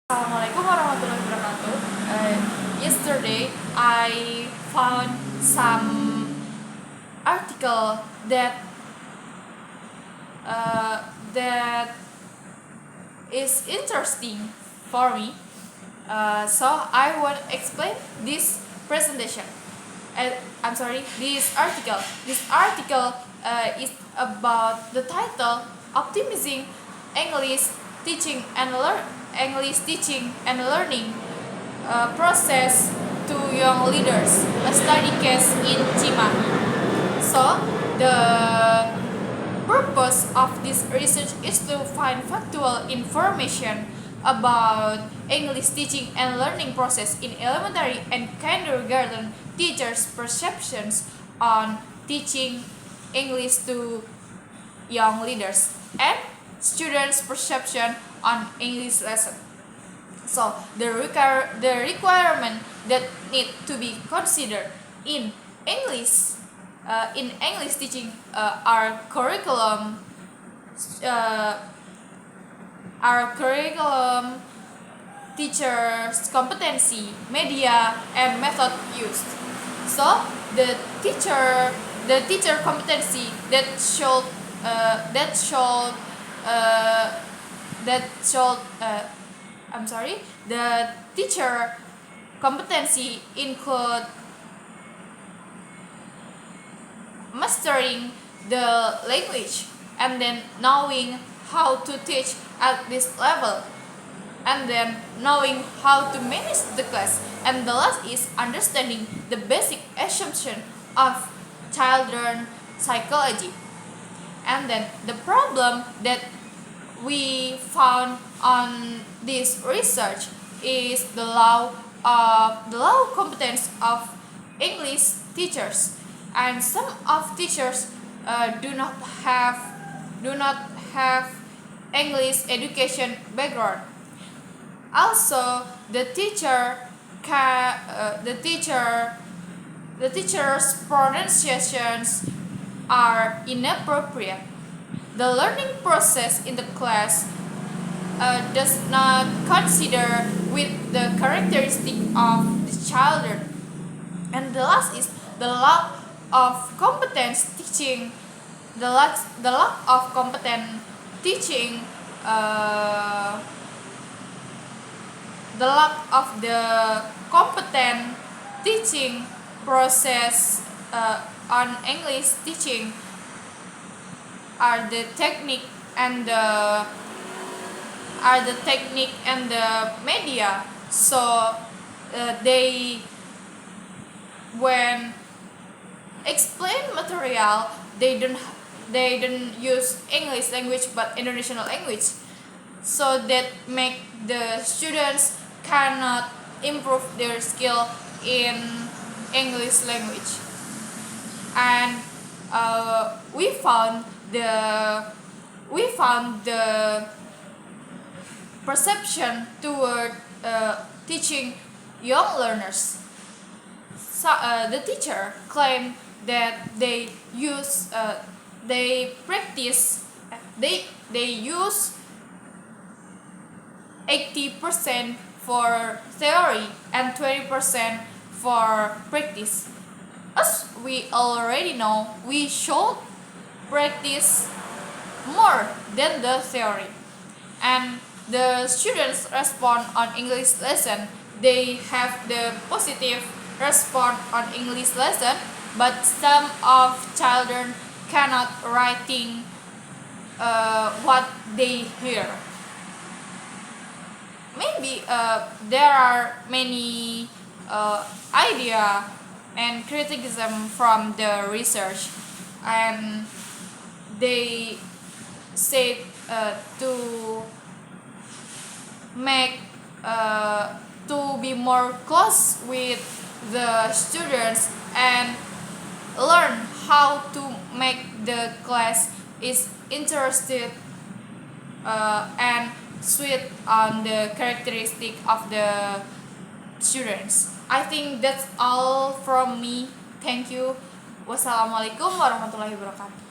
Assalamualaikum warahmatullahi wabarakatuh. Yesterday, I found some article that is interesting for me. So I want to explain this presentation. This article. This article is about the title "Optimizing English Teaching and English Teaching and Learning Process to Young Leaders, a study case in Cimahi." So the purpose of this research is to find factual information about English teaching and learning process in elementary and kindergarten teachers' perceptions on teaching English to young leaders and students' perception on English lesson. So the requirement that need to be considered in English teaching are curriculum, teachers' competency, media, and method used. So the teacher competency that should the teacher competency include mastering the language and then knowing how to teach at this level and then knowing how to manage the class, and the last is understanding the basic assumption of children psychology. And then the problem that we found on this research is the law competence of English teachers, and some of teachers do not have English education background. Also, the teacher's pronunciations are inappropriate. The learning process in the class does not consider with the characteristic of the children. And the last is the lack of competence teaching. The lack of competent teaching. The lack of the competent teaching process on English teaching are the technique and the media. So they when explain material, they don't use English language but Indonesian language, so that make the students cannot improve their skill in English language. And we found the perception toward teaching young learners. So the teacher claimed that they use they use 80% for theory and 20% for practice. As we already know, we should practice more than the theory. And the students respond on English lesson. They have the positive response on English lesson, but some of children cannot writing what they hear. Maybe there are many idea and criticism from the research, and they said to make to be more close with the students and learn how to make the class is interested and sweet on the characteristic of the students. I think that's all from me. Thank you. Wassalamualaikum warahmatullahi wabarakatuh.